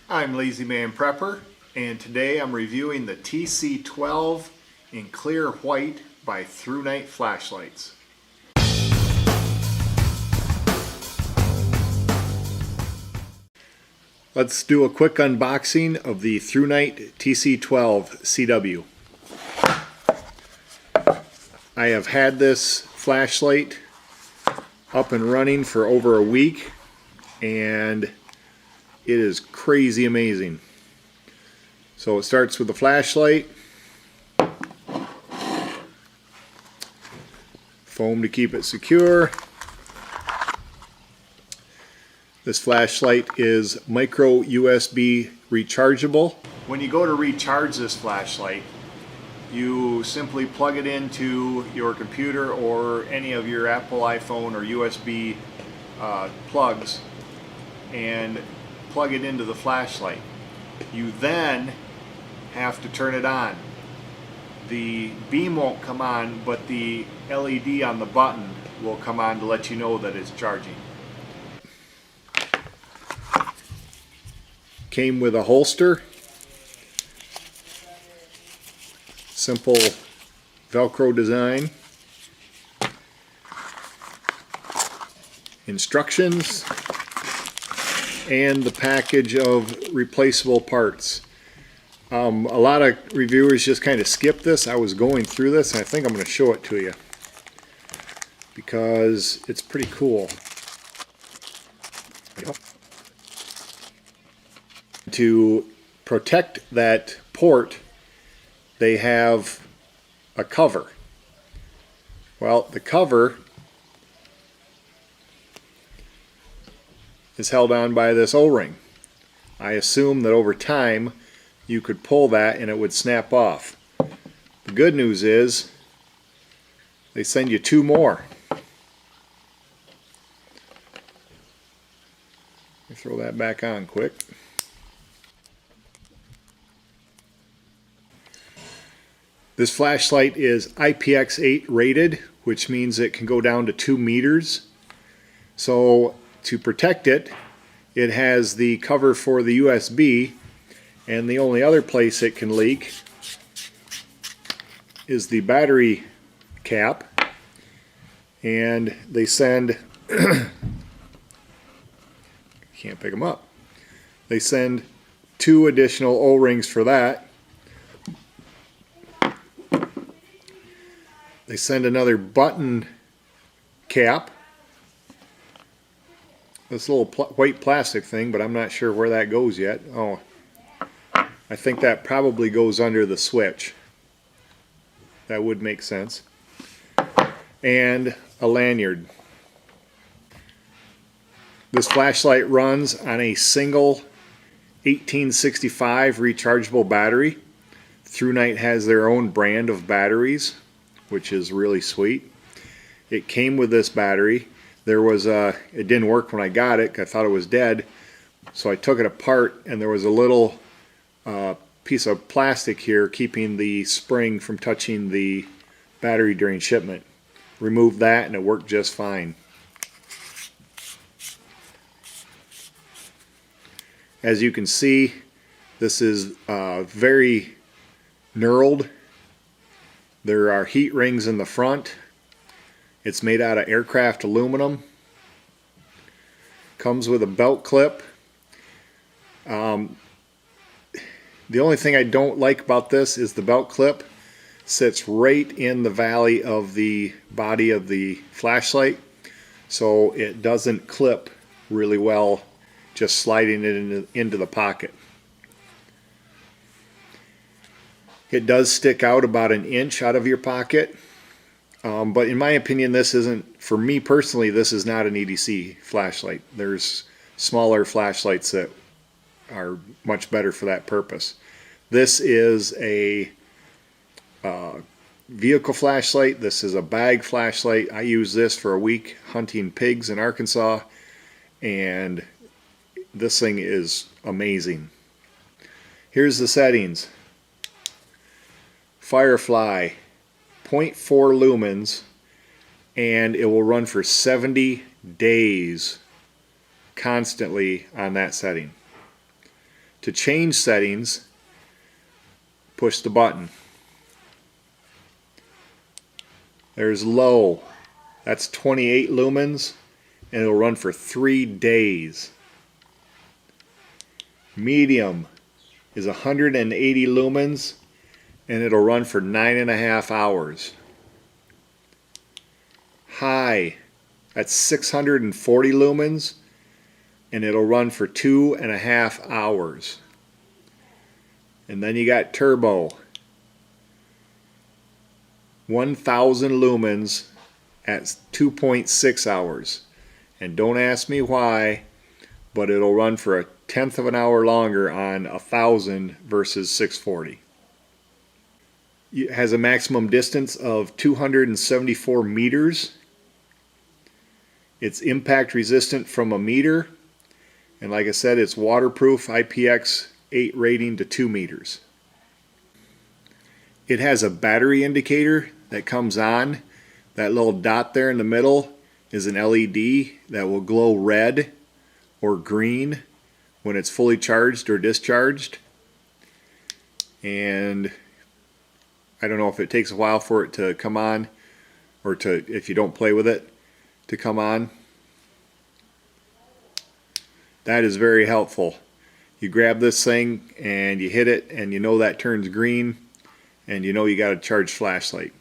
I'm Lazy Man Prepper, and today I'm reviewing the TC-12 in clear white by ThruNite flashlights. Let's do a quick unboxing of the ThruNite TC-12 CW. I have had this flashlight up and running for over a week, and it is crazy amazing. So it starts with the flashlight, foam to keep it secure. This flashlight is micro USB rechargeable. When you go to recharge this flashlight, you simply plug it into your computer or any of your Apple iPhone or USB plugs and plug it into the flashlight. You then have to turn it on. The beam won't come on, but the LED on the button will come on to let you know that it's charging. Came with a holster, simple Velcro design, instructions, and the package of replaceable parts. A lot of reviewers just kind of skip this. I was going through this and I think I'm going to show it to you because it's pretty cool. To protect that port, they have a cover. Well, the cover is held on by this O-ring. I assume that over time you could pull that and it would snap off. The good news is they send you two more. Let me throw that back on quick. This flashlight is IPX8 rated, which means it can go down to 2 meters. So to protect it, it has the cover for the USB, and the only other place it can leak is the battery cap. And they send can't pick them up. They send 2 additional O-rings for that. They send another button cap. This little white plastic thing, but I'm not sure where that goes yet. Oh, I think that probably goes under the switch. That would make sense. And a lanyard. This flashlight runs on a single 1865 rechargeable battery. ThruNite has their own brand of batteries, which is really sweet. It came with this battery. It didn't work when I got it. I thought it was dead. So I took it apart and there was a little piece of plastic here keeping the spring from touching the battery during shipment. Removed that and it worked just fine. As you can see, this is very knurled. There are heat rings in the front. It's made out of aircraft aluminum. Comes with a belt clip. The only thing I don't like about this is the belt clip sits right in the valley of the body of the flashlight, so it doesn't clip really well just sliding it into the pocket. It does stick out about 1 inch out of your pocket, but in my opinion, this isn't, for me personally, this is not an EDC flashlight. There's smaller flashlights that are much better for that purpose. This is a vehicle flashlight. This is a bag flashlight. I used this for a week hunting pigs in Arkansas, and this thing is amazing. Here's the settings. Firefly, 0.4 lumens, and it will run for 70 days constantly on that setting. To change settings, push the button. There's low. That's 28 lumens, and it'll run for 3 days. Medium is 180 lumens, and it'll run for 9.5 hours. High, that's 640 lumens, and it'll run for 2.5 hours. And then you got turbo, 1000 lumens at 2.6 hours. And don't ask me why, but it'll run for 1/10 of an hour longer on 1000 versus 640. It has a maximum distance of 274 meters. It's impact resistant from 1 meter. And like I said, it's waterproof, IPX8 rating to 2 meters. It has a battery indicator that comes on. That little dot there in the middle is an LED that will glow red or green when it's fully charged or discharged. And I don't know if it takes a while for it to come on, or to, if you don't play with it, to come on. That is very helpful. You grab this thing and you hit it, and you know that turns green, and you know you got a charged flashlight.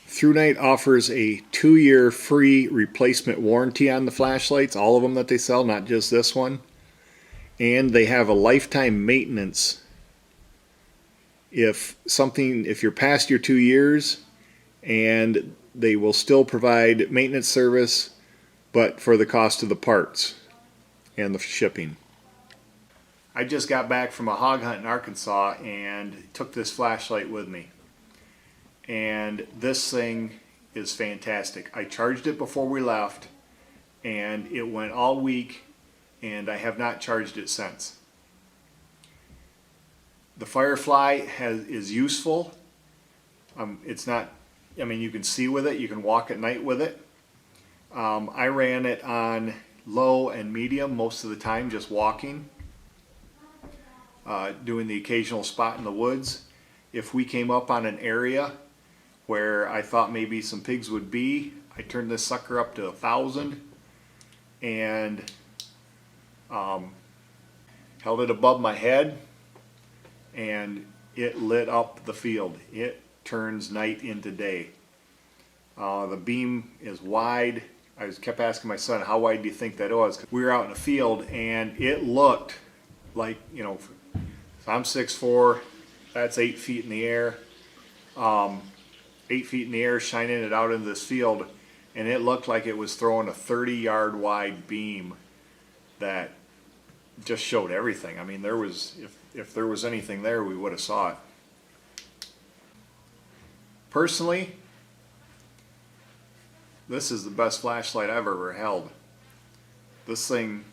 ThruNite offers a 2-year free replacement warranty on the flashlights, all of them that they sell, not just this one. And they have a lifetime maintenance. If you're past your 2 years, and they will still provide maintenance service, but for the cost of the parts and the shipping. I just got back from a hog hunt in Arkansas and took this flashlight with me. And this thing is fantastic. I charged it before we left, and it went all week, and I have not charged it since. The Firefly is useful. It's not, I mean, you can see with it, you can walk at night with it. I ran it on low and medium most of the time, just walking, doing the occasional spot in the woods. If we came up on an area where I thought maybe some pigs would be, I turned this sucker up to 1000 and held it above my head, and it lit up the field. It turns night into day. The beam is wide. I kept asking my son, how wide do you think that was? We were out in the field, and it looked like, you know, I'm 6'4", that's 8 feet in the air. 8 feet in the air, shining it out into this field, and it looked like it was throwing a 30-yard wide beam that just showed everything. I mean, there was, if there was anything there, we would have saw it. Personally, this is the best flashlight I've ever held. This thing,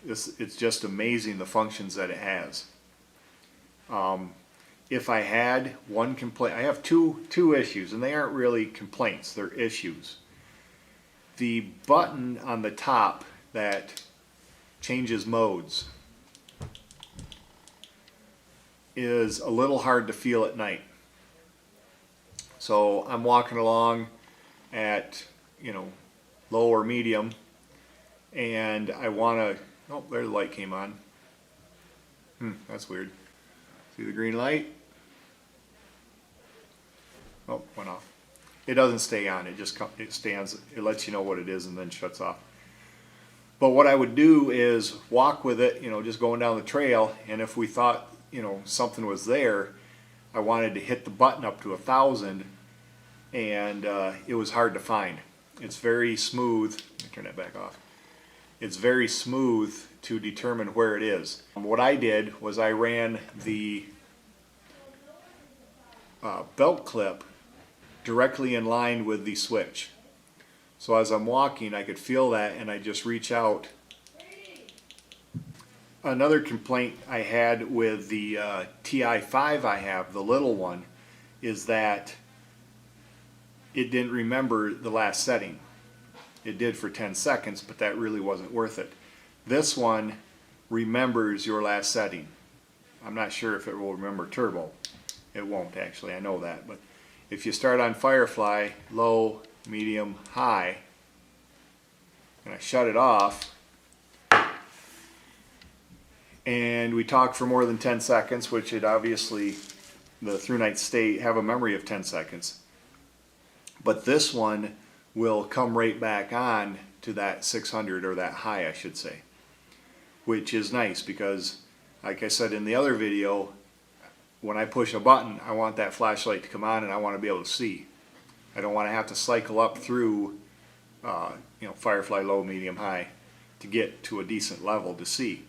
it's just amazing the functions that it has. If I had one complaint, I have two issues, and they aren't really complaints, they're issues. The button on the top that changes modes is a little hard to feel at night. So I'm walking along at, you know, low or medium, and I want to, oh, there the light came on. That's weird. See the green light? Oh, went off. It doesn't stay on, it stands, it lets you know what it is and then shuts off. But what I would do is walk with it, you know, just going down the trail, and if we thought, you know, something was there, I wanted to hit the button up to 1000, and it was hard to find. It's very smooth. Let me turn that back off. It's very smooth to determine where it is. What I did was I ran the belt clip directly in line with the switch. So as I'm walking, I could feel that, and I just reach out. Another complaint I had with the TI-5 I have, the little one, is that it didn't remember the last setting. It did for 10 seconds, but that really wasn't worth it. This one remembers your last setting. I'm not sure if it will remember turbo. It won't actually, I know that. But if you start on Firefly, low, medium, high, and I shut it off, and we talk for more than 10 seconds, which it obviously, the ThruNite state have a memory of 10 seconds. But this one will come right back on to that 600, or that high I should say, which is nice because, like I said in the other video, when I push a button, I want that flashlight to come on and I want to be able to see. I don't want to have to cycle up through Firefly low, medium, high to get to a decent level to see.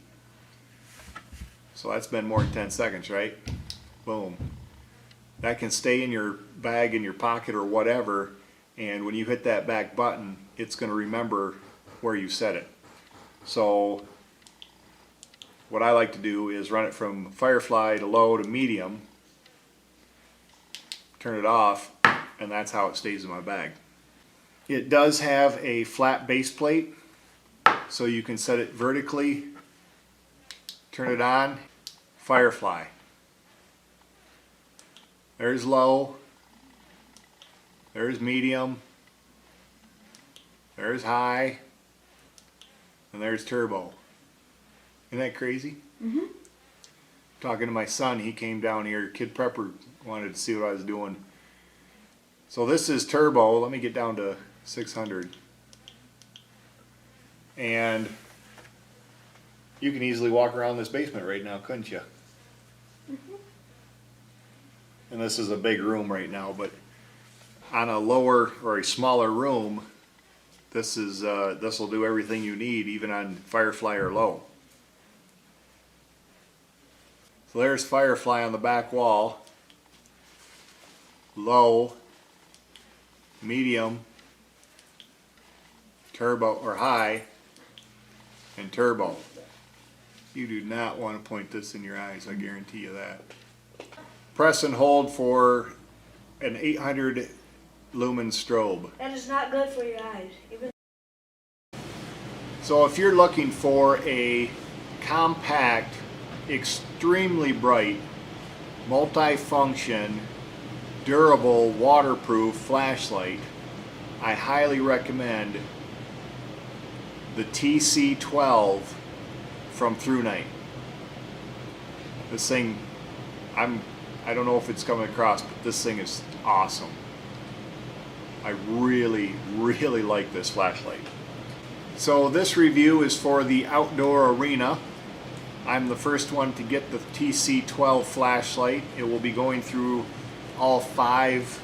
So that's been more than 10 seconds, right? Boom. That can stay in your bag, in your pocket, or whatever, and when you hit that back button, it's going to remember where you set it. So what I like to do is run it from Firefly to low to medium, turn it off, and that's how it stays in my bag. It does have a flat base plate, so you can set it vertically, turn it on, Firefly. There's low, there's medium, there's high, and there's turbo. Isn't that crazy? Mm-hmm. Talking to my son, he came down here, Kid Prepper wanted to see what I was doing. So this is turbo. Let me get down to 600. And you can easily walk around this basement right now, couldn't you? Mm-hmm. And this is a big room right now, but on a lower or a smaller room, this will do everything you need, even on Firefly or low. So there's Firefly on the back wall, low, medium, turbo or high, and turbo. You do not want to point this in your eyes, I guarantee you that. Press and hold for an 800 lumen strobe. That is not good for your eyes. So if you're looking for a compact, extremely bright, multi-function, durable, waterproof flashlight, I highly recommend the TC-12 from ThruNite. This thing, I don't know if it's coming across, but this thing is awesome. I really, really like this flashlight. So this review is for the outdoor arena. I'm the first one to get the TC-12 flashlight. It will be going through all 5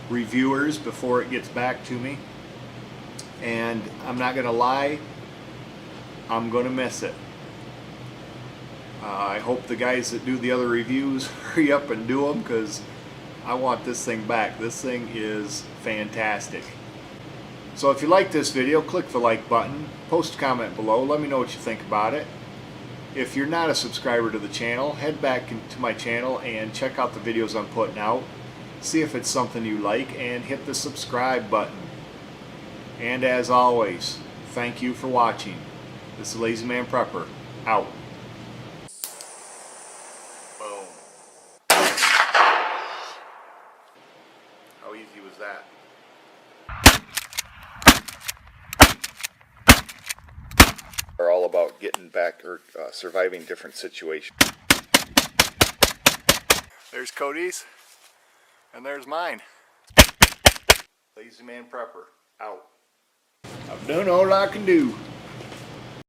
reviewers before it gets back to me. And I'm not going to lie, I'm going to miss it. I hope the guys that do the other reviews hurry up and do them, because I want this thing back. This thing is fantastic. So if you like this video, click the like button, post a comment below, let me know what you think about it. If you're not a subscriber to the channel, head back into my channel and check out the videos I'm putting out. See if it's something you like, and hit the subscribe button. And as always, thank you for watching. This is Lazy Man Prepper, out. Boom. How easy was that? Are all about getting back or surviving different situations. There's Cody's, and there's mine. Lazy Man Prepper, out. I've done all I can do.